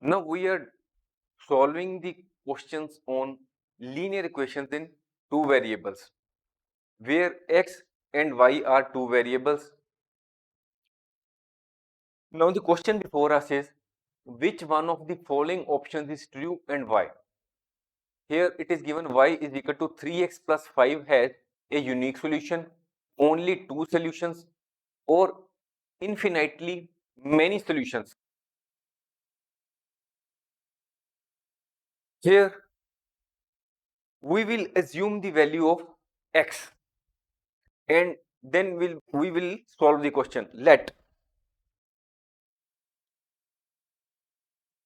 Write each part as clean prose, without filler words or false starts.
Now we are solving the questions on linear equations in two variables, where x and y are two variables. Now the question before us is, which one of the following options is true and why? Here it is given y is equal to 3x plus 5 has a unique solution, only two solutions, or infinitely many solutions. Here we will assume the value of x and then we will solve the question. Let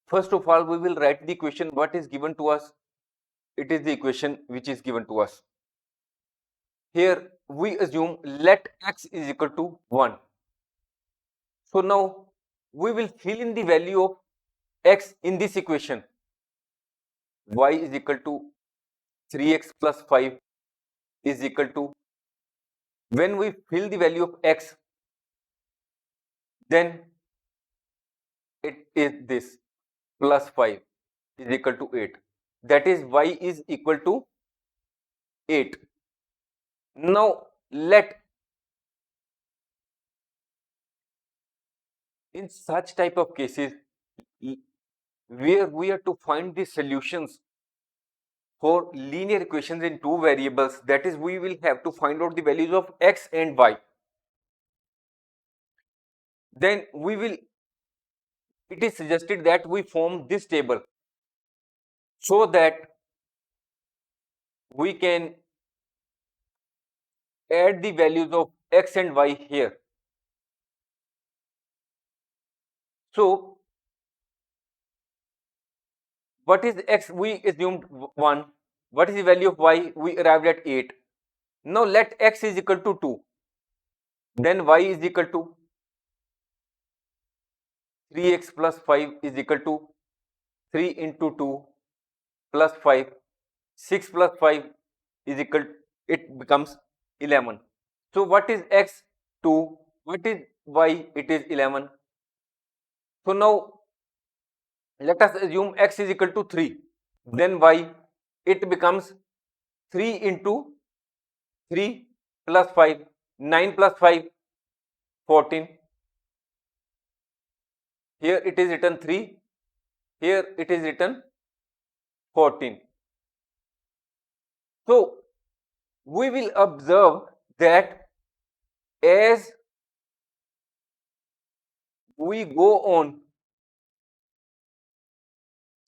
first of all we will write the equation what is given to us. It is the equation which is given to us. Here we assume let x is equal to 1. So now we will fill in the value of x in this equation. Y is equal to 3x plus 5 is equal to, when we fill the value of x, then it is this plus 5 is equal to 8. That is y is equal to 8. Now let, in such type of cases where we are to find the solutions for linear equations in two variables, that is we will have to find out the values of x and y. Then we will, it is suggested that we form this table so that we can add the values of x and y here. So what is x? We assumed 1. What is the value of y? We arrived at 8. Now let x is equal to 2. Then y is equal to 3x plus 5 is equal to 3 into 2 plus 5. 6 plus 5 is equal, it becomes 11. So what is x? 2. What is y? It is 11. So now let us assume x is equal to 3. Then y, it becomes 3 into 3 plus 5, 9 plus 5, 14. Here it is written 3, here it is written 14. So we will observe that as we go on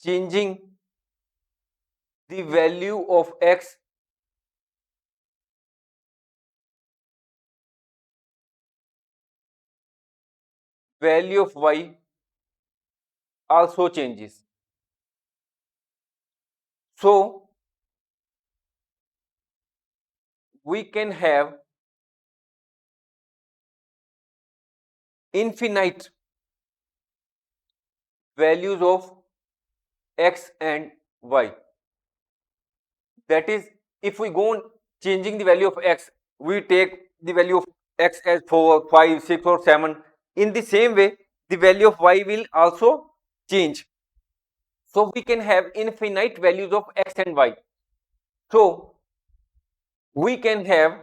changing the value of x, value of y also changes. So we can have infinite values of x and y. That is, if we go on changing the value of x, we take the value of x as 4, 5, 6 or 7. In the same way, the value of y will also change. So we can have infinite values of x and y. So we can have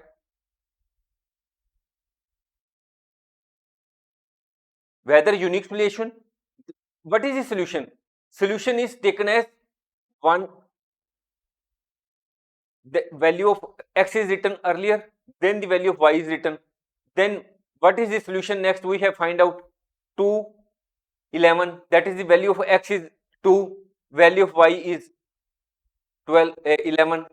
whether unique solution. What is the solution? Solution is taken as 1, the value of x is written earlier, then the value of y is written. Then what is the solution next? We have find out 2, 11. That is the value of x is 2, value of y is 12, 11.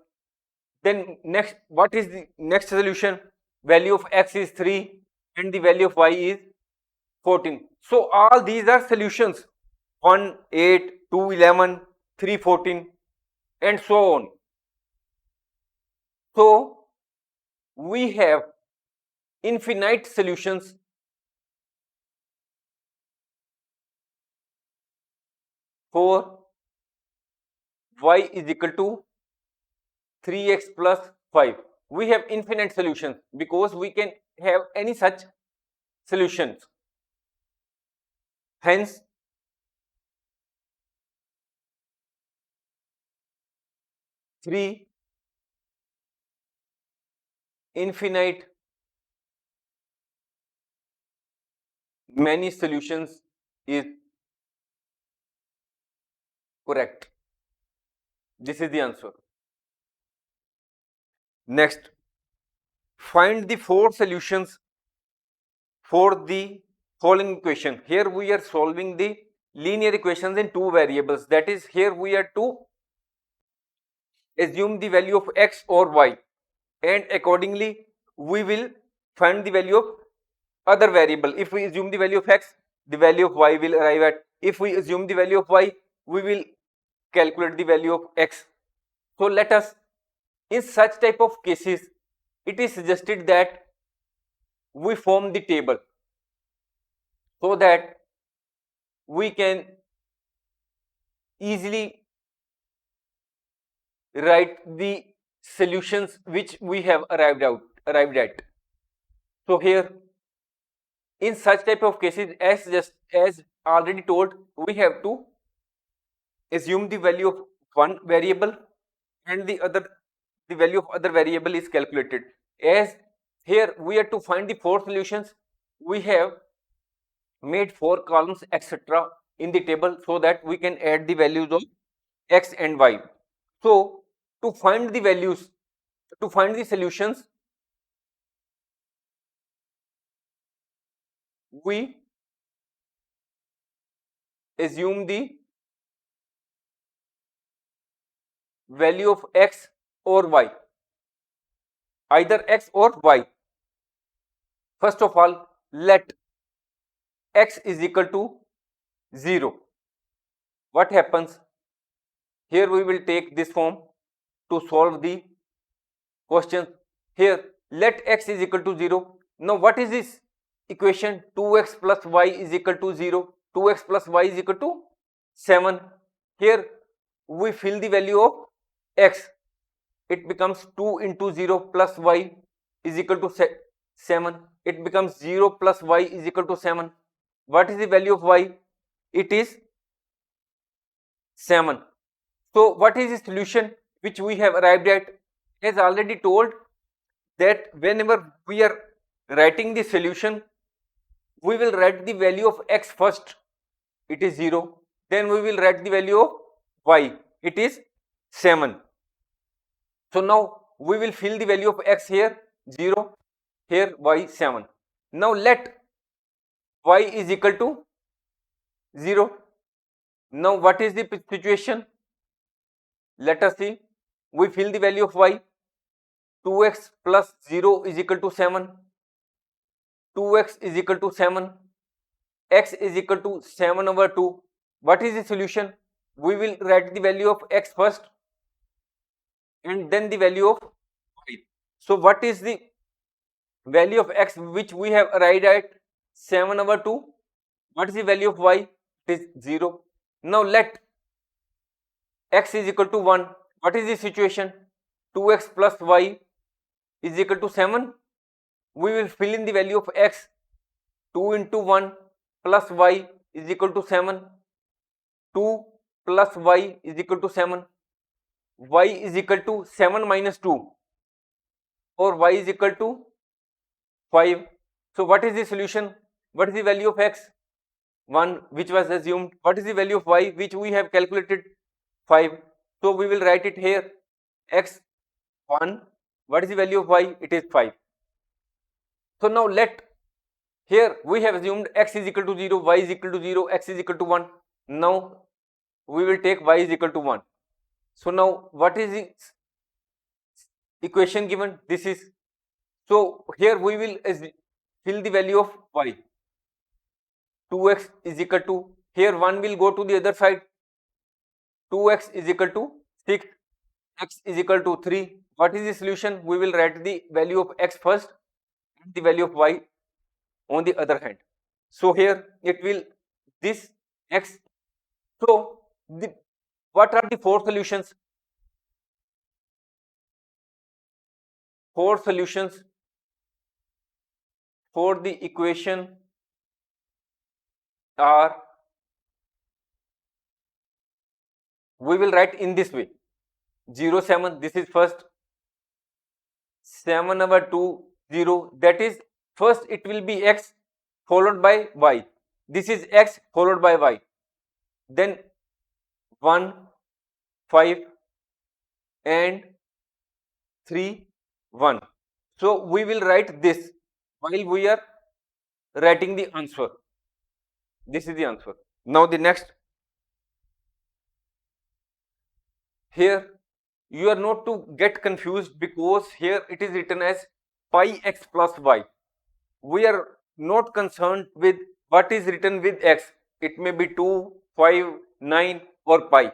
Then next, what is the next solution? Value of x is 3 and the value of y is 14. So all these are solutions: 1, 8, 2, 11, 3, 14 and so on. So we have infinite solutions for y is equal to 3x plus 5. We have infinite solutions because we can have any such solutions. Hence, 3 infinite many solutions is correct. This is the answer. Next, find the 4 solutions for the following equation. Here we are solving the linear equations in 2 variables. That is, here we are to assume the value of x or y, and accordingly we will find the value of other variable. If we assume the value of x, the value of y will arrive at. If we assume the value of y, we will calculate the value of x. So let us, in such type of cases, it is suggested that we form the table so that we can easily write the solutions which we have arrived at. So here, in such type of cases, as already told, we have to assume the value of one variable and the value of other variable is calculated. As here we are to find the 4 solutions, we have made 4 columns etc. in the table so that we can add the values of x and y. So to find the values, to find the solutions, we assume the value of x or y, either x or y. First of all, let x is equal to 0. What happens? Here we will take this form to solve the question. Here, let x is equal to 0. Now what is this equation? 2x plus y is equal to 0. 2x plus y is equal to 7. Here we fill the value of x. It becomes 2 into 0 plus y is equal to 7. It becomes 0 plus y is equal to 7. What is the value of y? It is 7. So what is the solution which we have arrived at? As already told, that whenever we are writing the solution, we will write the value of x first, it is 0. Then we will write the value of y, it is 7. So now we will fill the value of x here 0, here y 7. Now let y is equal to 0. Now what is the situation? Let us see. We fill the value of y. 2x plus 0 is equal to 7. 2x is equal to 7. X is equal to 7 over 2. What is the solution? We will write the value of x first and then the value of y. So what is the value of x which we have arrived at? 7 over 2. What is the value of y? It is 0. Now let x is equal to 1. What is the situation? 2x plus y is equal to 7. We will fill in the value of x. 2 into 1 plus y is equal to 7. 2 plus y is equal to 7. Y is equal to 7 minus 2, or y is equal to 5. So what is the solution? What is the value of x? 1, which was assumed. What is the value of y which we have calculated? 5. So we will write it here, x 1. What is the value of y? It is 5. So now let, here we have assumed x is equal to 0, y is equal to 0, x is equal to 1. Now we will take y is equal to 1. So now what is the equation given? This is. So here we will fill the value of y. 2x is equal to, here 1 will go to the other side. 2x is equal to 6, x is equal to 3. What is the solution? We will write the value of x first and the value of y on the other hand. So here it will, this x. So what are the 4 solutions? 4 solutions for the equation are, we will write in this way. 0 7, this is first. 7 over 2 0, that is first it will be x followed by y, this is x followed by y, then 1 5 and 3 1. So we will write this while we are writing the answer. This is the answer. Now the next, here you are not to get confused, because here it is written as pi x plus y. We are not concerned with what is written with x. It may be 2 5 9 or pi.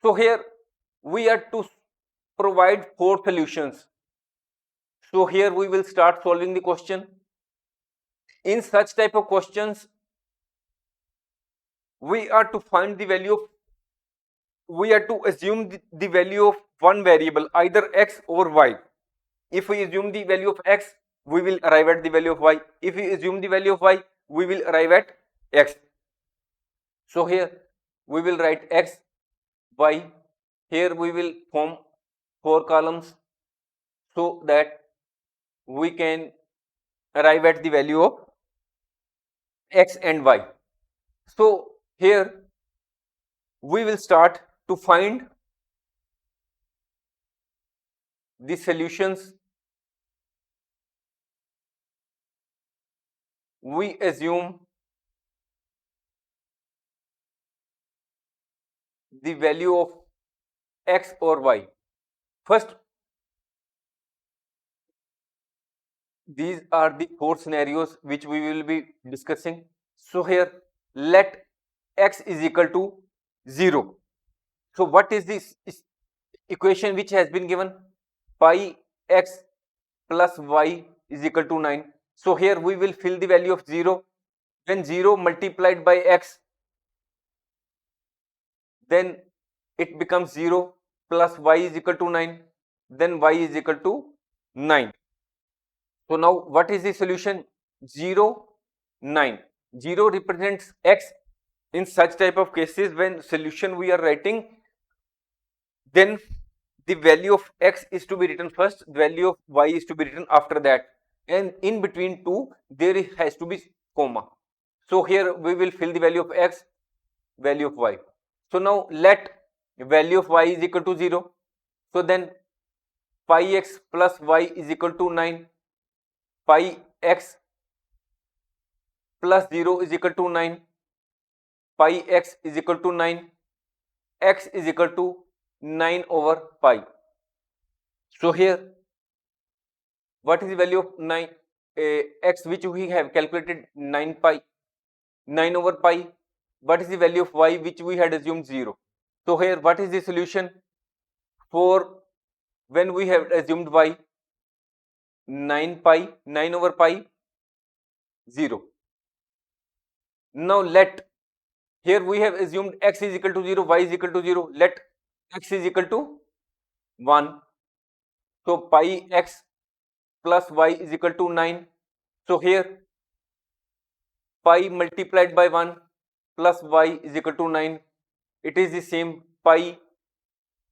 So here we are to provide 4 solutions. So here we will start solving the question. In such type of questions, we are to find the value of, we are to assume the value of one variable, either x or y. If we assume the value of x, we will arrive at the value of y. If we assume the value of y, we will arrive at x. So here we will write x, y. Here we will form 4 columns so that we can arrive at the value of x and y. So here we will start to find the solutions. We assume the value of x or y. First, these are the 4 scenarios which we will be discussing. So here let x is equal to 0. So what is this equation which has been given? Pi x plus y is equal to 9. So here we will fill the value of 0. When 0 multiplied by x, then it becomes 0 plus y is equal to 9, then y is equal to 9. So now what is the solution? 0 9. 0 represents x. In such type of cases, when solution we are writing, then the value of x is to be written first, the value of y is to be written after that, and in between two there has to be comma. So here we will fill the value of x, value of y. So now let value of y is equal to 0. So then pi x plus y is equal to 9. Pi x plus 0 is equal to 9. Pi x is equal to 9. X is equal to 9 over pi. So here what is the value of 9 x which we have calculated? 9 pi, 9 over pi. What is the value of y which we had assumed 0? So here what is the solution for when we have assumed y? 9 pi, 9 over pi, 0. Now let, here we have assumed x is equal to 0, y is equal to 0. Let x is equal to 1. So pi x plus y is equal to 9. So here pi multiplied by 1 plus y is equal to 9. It is the same, pi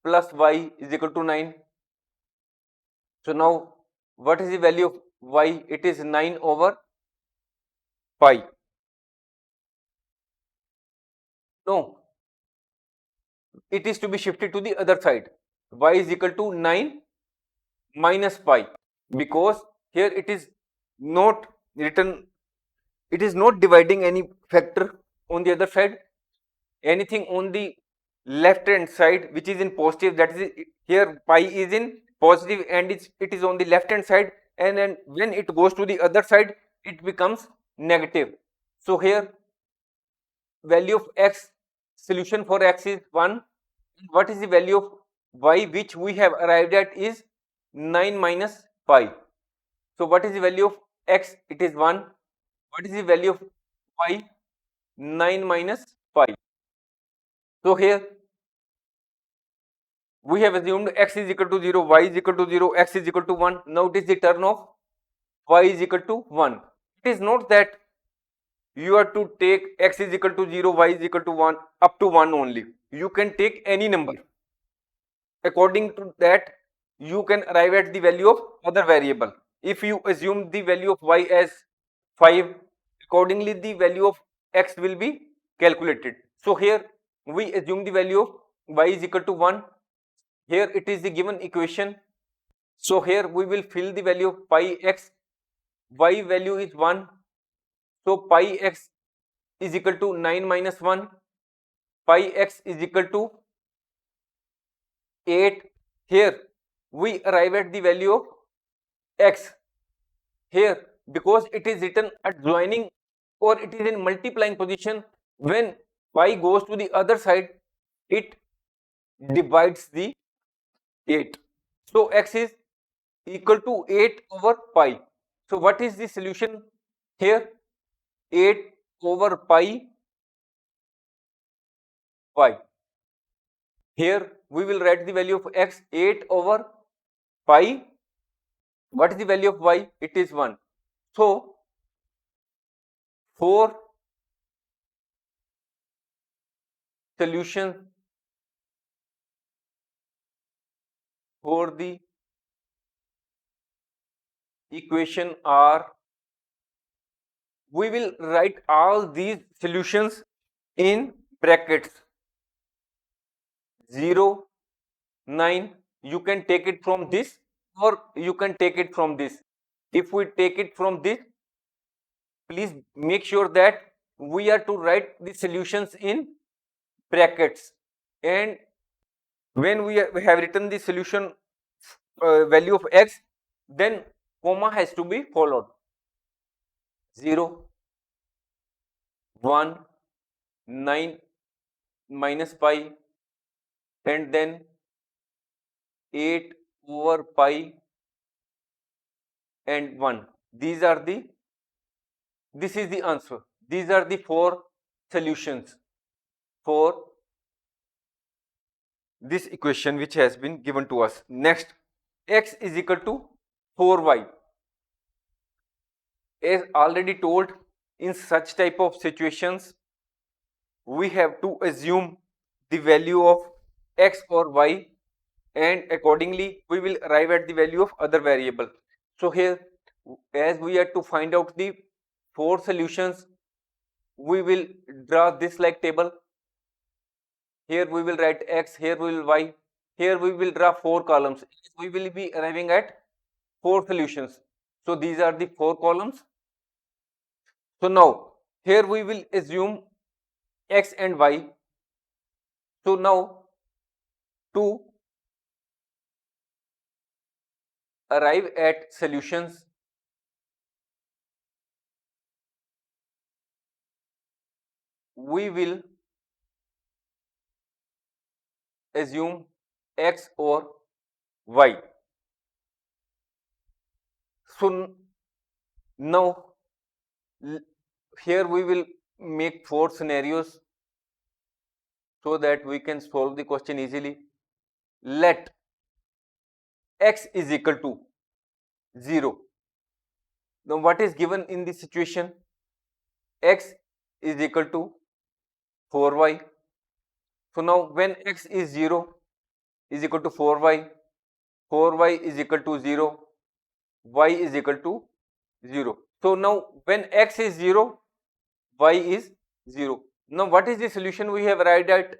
plus y is equal to 9. So now what is the value of y? It is 9 over pi. No, it is to be shifted to the other side. Y is equal to 9 minus pi, because here it is not written, it is not dividing any factor on the other side. Anything on the left hand side which is in positive, that is, here pi is in positive and it is on the left hand side, and then when it goes to the other side it becomes negative. So here value of x, solution for x is 1. What is the value of y which we have arrived at is 9 minus pi. So what is the value of x? It is 1. What is the value of y? 9 minus pi. So here we have assumed x is equal to 0, y is equal to 0, x is equal to 1. Now it is the turn of y is equal to 1. It is not that you are to take x is equal to 0, y is equal to 1 up to 1 only. you can take any number. According to that, you can arrive at the value of other variable. If you assume the value of y as 5, accordingly the value of x will be calculated. So here we assume the value of y is equal to 1. Here it is the given equation. So here we will fill the value of pi x. Y value is 1. So pi x is equal to 9 minus 1. Pi x is equal to 8. Here we arrive at the value of x. Here, because it is written adjoining or it is in multiplying position, when pi goes to the other side, it divides the 8. So x is equal to 8 over pi. So what is the solution here? 8 over pi y. Here we will write the value of x, 8 over pi. What is the value of y? It is 1. So 4 solutions for the equation are, we will write all these solutions in brackets. 0, 9, you can take it from this or you can take it from this. If we take it from this, please make sure that we are to write the solutions in brackets, and when we have written the solution value of x, then comma has to be followed. 0, 1, 9 minus pi, and then 8 over pi and 1. These are the, this is the answer. These are the 4 solutions for this equation which has been given to us. Next, x is equal to 4y. As already told, in such type of situations, we have to assume the value of x or y, and accordingly we will arrive at the value of other variable. So here, as we are to find out the 4 solutions, we will draw this like table. Here we will write x, here we will y, here we will draw 4 columns. We will be arriving at 4 solutions. So these are the 4 columns. So now here we will assume x and y. So now to arrive at solutions, we will assume x or y. So now here we will make 4 scenarios so that we can solve the question easily. Let x is equal to 0. Now what is given in this situation? X is equal to 4y. So now when x is 0 is equal to 4y, 4y is equal to 0, y is equal to 0. So now when x is 0, y is 0. Now what is the solution we have arrived at?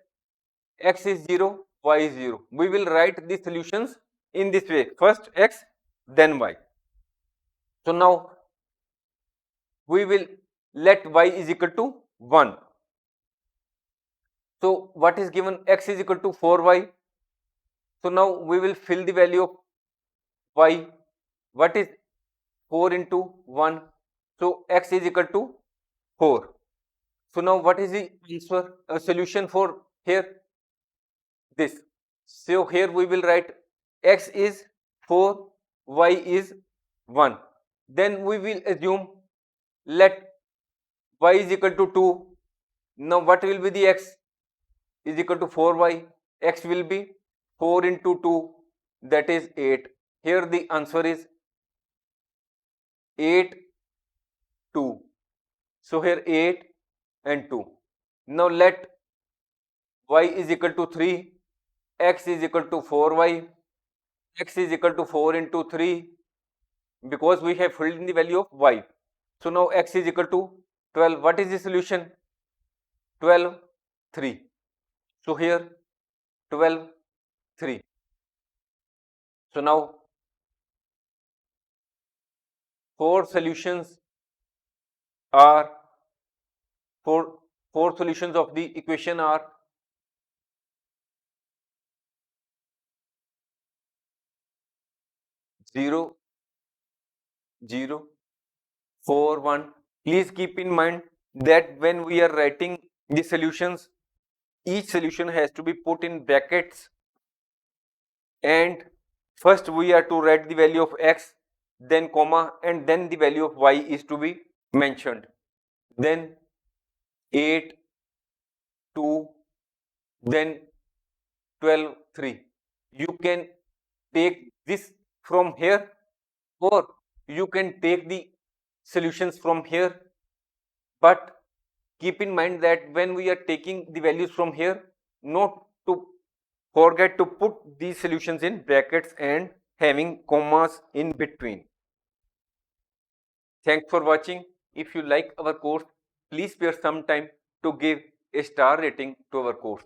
X is 0, y is 0. We will write the solutions in this way. First x, then y. So now we will let y is equal to 1. So what is given? X is equal to 4y. So now we will fill the value of y. What is 4 into 1? So x is equal to 4. So now what is the answer, solution for here? This. So here we will write x is 4, y is 1. Then we will assume let y is equal to 2. Now what will be the x? Is equal to 4y. X will be 4 into 2, that is 8. Here the answer is 8, 2. So here 8 and 2. Now let y is equal to 3, x is equal to 4y, x is equal to 4 into 3, because we have filled in the value of y. So now x is equal to 12. What is the solution? 12, 3. So here 12, 3. So now four solutions are four solutions of the equation are 0, 0, 4, 1. Please keep in mind that when we are writing the solutions, each solution has to be put in brackets, and first we are to write the value of x, then comma, and then the value of y is to be mentioned. Then 8, 2, then 12, 3. You can take this from here, or you can take the solutions from here, but keep in mind that when we are taking the values from here, not to forget to put these solutions in brackets and having commas in between. Thanks for watching. If you like our course, please spare some time to give a star rating to our course.